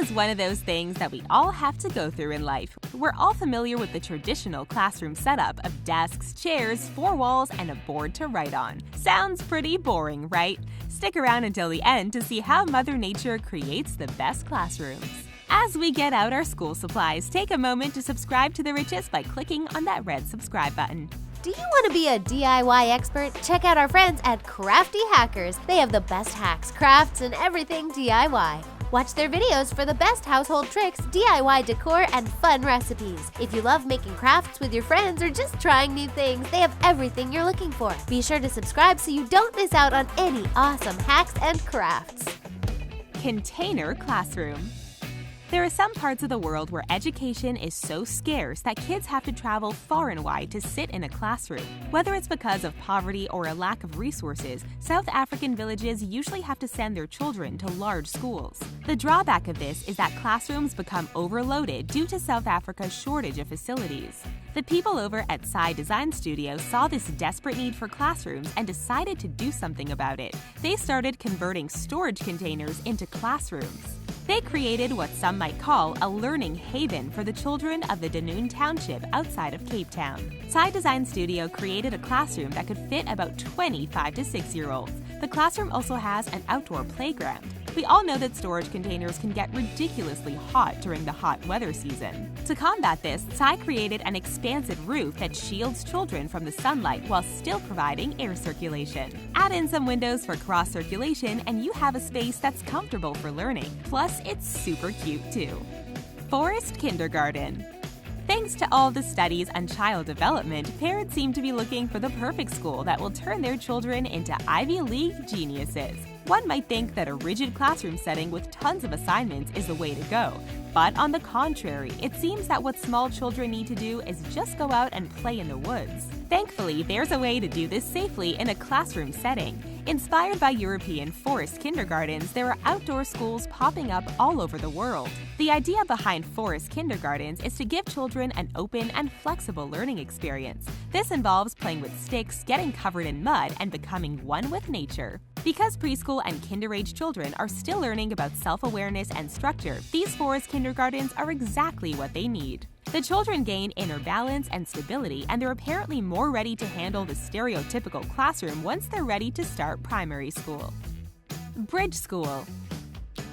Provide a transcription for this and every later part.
is one of those things that we all have to go through in life. We're all familiar with the traditional classroom setup of desks, chairs, 4 walls, and a board to write on. Sounds pretty boring, right? Stick around until the end to see how Mother Nature creates the best classrooms. As we get out our school supplies, take a moment to subscribe to The Riches by clicking on that red subscribe button. Do you want to be a DIY expert? Check out our friends at Crafty Hackers. They have the best hacks, crafts, and everything DIY. Watch their videos for the best household tricks, DIY decor, and fun recipes. If you love making crafts with your friends or just trying new things, they have everything you're looking for. Be sure to subscribe so you don't miss out on any awesome hacks and crafts. Container classroom. There are some parts of the world where education is so scarce that kids have to travel far and wide to sit in a classroom. Whether it's because of poverty or a lack of resources, South African villages usually have to send their children to large schools. The drawback of this is that classrooms become overloaded due to South Africa's shortage of facilities. The people over at Psy Design Studio saw this desperate need for classrooms and decided to do something about it. They started converting storage containers into classrooms. They created what some might call a learning haven for the children of the Dunoon Township outside of Cape Town. Psy Design Studio created a classroom that could fit about 20 5 to 6-year-olds. The classroom also has an outdoor playground. We all know that storage containers can get ridiculously hot during the hot weather season. To combat this, Psy created an expansive roof that shields children from the sunlight while still providing air circulation. Add in some windows for cross circulation and you have a space that's comfortable for learning. Plus, it's super cute too. Forest Kindergarten. Thanks to all the studies on child development, parents seem to be looking for the perfect school that will turn their children into Ivy League geniuses. One might think that a rigid classroom setting with tons of assignments is the way to go. But on the contrary, it seems that what small children need to do is just go out and play in the woods. Thankfully, there's a way to do this safely in a classroom setting. Inspired by European forest kindergartens, there are outdoor schools popping up all over the world. The idea behind forest kindergartens is to give children an open and flexible learning experience. This involves playing with sticks, getting covered in mud, and becoming one with nature. Because preschool and kinder-age children are still learning about self-awareness and structure, these forest kindergartens are exactly what they need. The children gain inner balance and stability, and they're apparently more ready to handle the stereotypical classroom once they're ready to start primary school. Bridge School.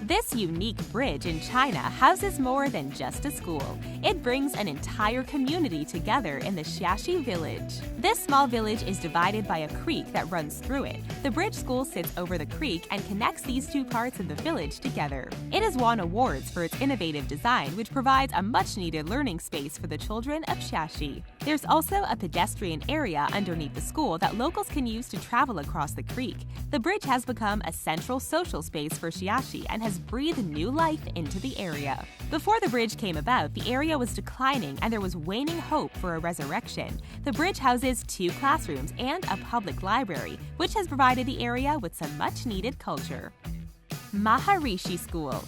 This unique bridge in China houses more than just a school. It brings an entire community together in the Xiaxi village. This small village is divided by a creek that runs through it. The bridge school sits over the creek and connects these two parts of the village together. It has won awards for its innovative design, which provides a much-needed learning space for the children of Xiaxi. There's also a pedestrian area underneath the school that locals can use to travel across the creek. The bridge has become a central social space for Xiaxi and has breathed new life into the area. Before the bridge came about, the area was declining and there was waning hope for a resurrection. The bridge houses 2 classrooms and a public library, which has provided the area with some much-needed culture. Maharishi School.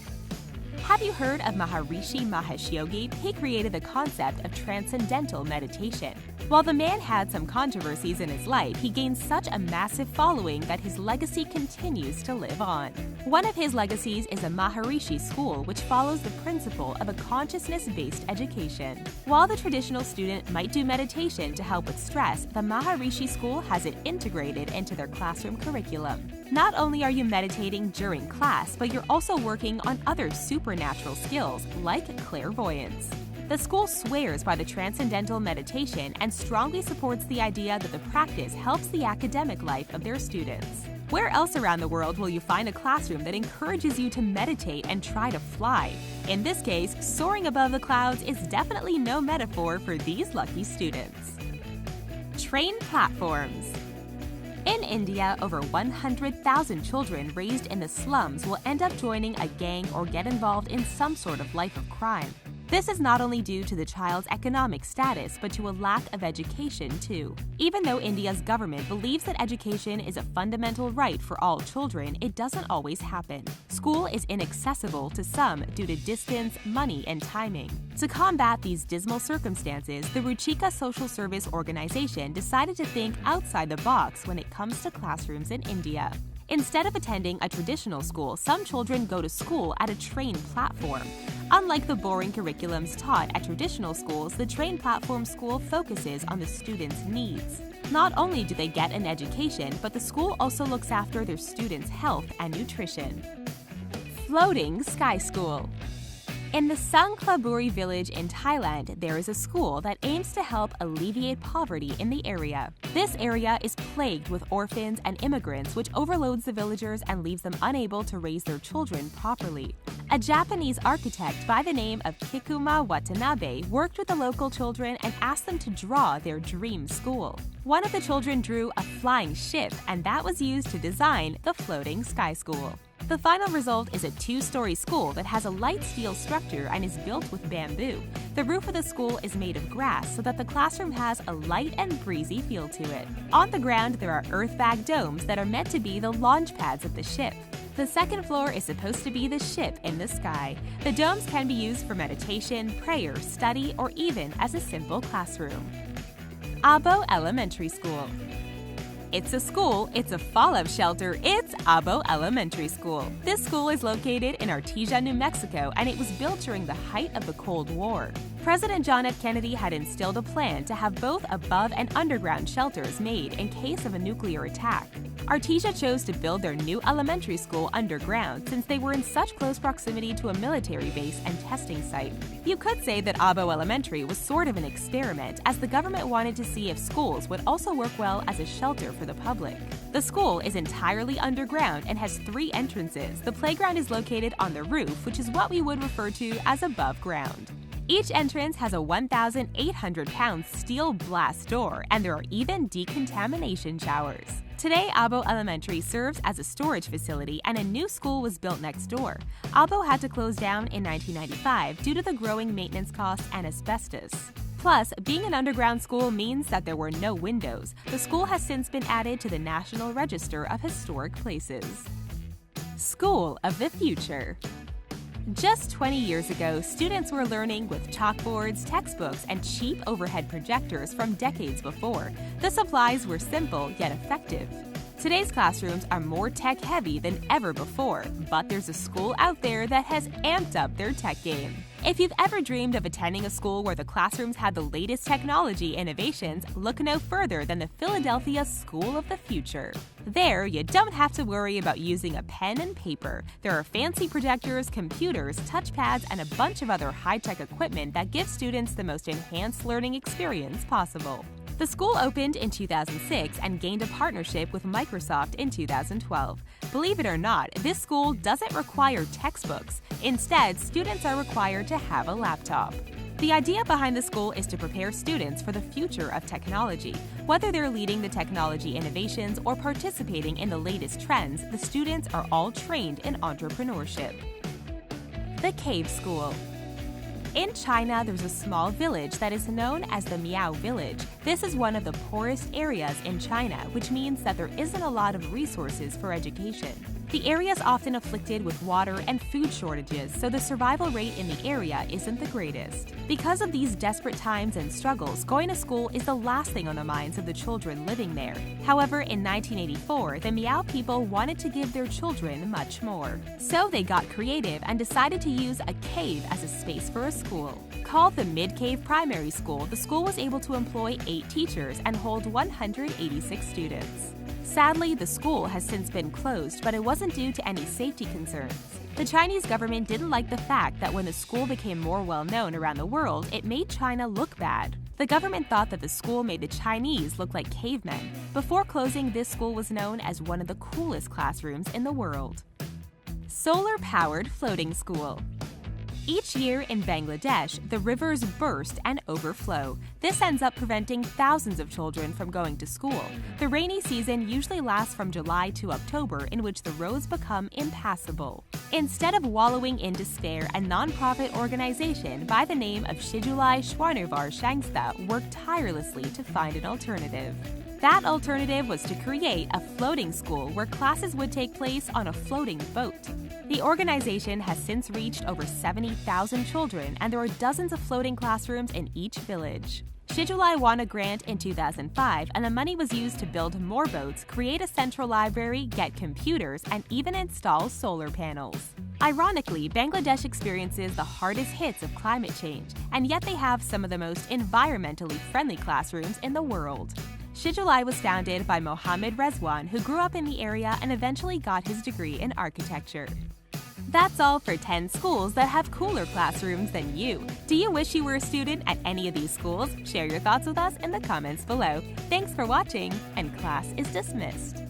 Have you heard of Maharishi Mahesh Yogi? He created the concept of transcendental meditation. While the man had some controversies in his life, he gained such a massive following that his legacy continues to live on. One of his legacies is a Maharishi school, which follows the principle of a consciousness-based education. While the traditional student might do meditation to help with stress, the Maharishi school has it integrated into their classroom curriculum. Not only are you meditating during class, but you're also working on other supernatural skills like clairvoyance. The school swears by the transcendental meditation and strongly supports the idea that the practice helps the academic life of their students. Where else around the world will you find a classroom that encourages you to meditate and try to fly? In this case, soaring above the clouds is definitely no metaphor for these lucky students. Train platforms. In India, over 100,000 children raised in the slums will end up joining a gang or get involved in some sort of life of crime. This is not only due to the child's economic status, but to a lack of education, too. Even though India's government believes that education is a fundamental right for all children, it doesn't always happen. School is inaccessible to some due to distance, money, and timing. To combat these dismal circumstances, the Ruchika Social Service Organization decided to think outside the box when it comes to classrooms in India. Instead of attending a traditional school, some children go to school at a train platform. Unlike the boring curriculums taught at traditional schools, the train platform school focuses on the students' needs. Not only do they get an education, but the school also looks after their students' health and nutrition. Floating Sky School. In the Sangklaburi village in Thailand, there is a school that aims to help alleviate poverty in the area. This area is plagued with orphans and immigrants, which overloads the villagers and leaves them unable to raise their children properly. A Japanese architect by the name of Kikuma Watanabe worked with the local children and asked them to draw their dream school. One of the children drew a flying ship, and that was used to design the Floating Sky School. The final result is a 2-story school that has a light steel structure and is built with bamboo. The roof of the school is made of grass so that the classroom has a light and breezy feel to it. On the ground, there are earth bag domes that are meant to be the launch pads of the ship. The second floor is supposed to be the ship in the sky. The domes can be used for meditation, prayer, study, or even as a simple classroom. Abo Elementary School. It's a school, it's a fallout shelter, it's Abo Elementary School. This school is located in Artesia, New Mexico, and it was built during the height of the Cold War. President John F. Kennedy had instilled a plan to have both above and underground shelters made in case of a nuclear attack. Artesia chose to build their new elementary school underground since they were in such close proximity to a military base and testing site. You could say that Abo Elementary was sort of an experiment, as the government wanted to see if schools would also work well as a shelter for the public. The school is entirely underground and has 3 entrances. The playground is located on the roof, which is what we would refer to as above ground. Each entrance has a 1,800-pound steel blast door, and there are even decontamination showers. Today, Abo Elementary serves as a storage facility, and a new school was built next door. Abo had to close down in 1995 due to the growing maintenance costs and asbestos. Plus, being an underground school means that there were no windows. The school has since been added to the National Register of Historic Places. School of the Future. Just 20 years ago, students were learning with chalkboards, textbooks, and cheap overhead projectors from decades before. The supplies were simple yet effective. Today's classrooms are more tech-heavy than ever before, but there's a school out there that has amped up their tech game. If you've ever dreamed of attending a school where the classrooms had the latest technology innovations, look no further than the Philadelphia School of the Future. There, you don't have to worry about using a pen and paper. There are fancy projectors, computers, touchpads, and a bunch of other high-tech equipment that give students the most enhanced learning experience possible. The school opened in 2006 and gained a partnership with Microsoft in 2012. Believe it or not, this school doesn't require textbooks. Instead, students are required to have a laptop. The idea behind the school is to prepare students for the future of technology. Whether they're leading the technology innovations or participating in the latest trends, the students are all trained in entrepreneurship. The Cave School. In China, there's a small village that is known as the Miao Village. This is one of the poorest areas in China, which means that there isn't a lot of resources for education. The area is often afflicted with water and food shortages, so the survival rate in the area isn't the greatest. Because of these desperate times and struggles, going to school is the last thing on the minds of the children living there. However, in 1984, the Miao people wanted to give their children much more. So they got creative and decided to use a cave as a space for a school. Called the Mid-Cave Primary School, the school was able to employ 8 teachers and hold 186 students. Sadly, the school has since been closed, but it wasn't due to any safety concerns. The Chinese government didn't like the fact that when the school became more well-known around the world, it made China look bad. The government thought that the school made the Chinese look like cavemen. Before closing, this school was known as one of the coolest classrooms in the world. Solar-powered floating school. Each year in Bangladesh, the rivers burst and overflow. This ends up preventing thousands of children from going to school. The rainy season usually lasts from July to October, in which the roads become impassable. Instead of wallowing in despair, a non-profit organization by the name of Shijulai Schwarnervar Shangsta worked tirelessly to find an alternative. That alternative was to create a floating school where classes would take place on a floating boat. The organization has since reached over 70,000 children, and there are dozens of floating classrooms in each village. Shijulai won a grant in 2005, and the money was used to build more boats, create a central library, get computers, and even install solar panels. Ironically, Bangladesh experiences the hardest hits of climate change, and yet they have some of the most environmentally friendly classrooms in the world. Shijulai was founded by Mohammed Rezwan, who grew up in the area and eventually got his degree in architecture. That's all for 10 schools that have cooler classrooms than you. Do you wish you were a student at any of these schools? Share your thoughts with us in the comments below. Thanks for watching, and class is dismissed.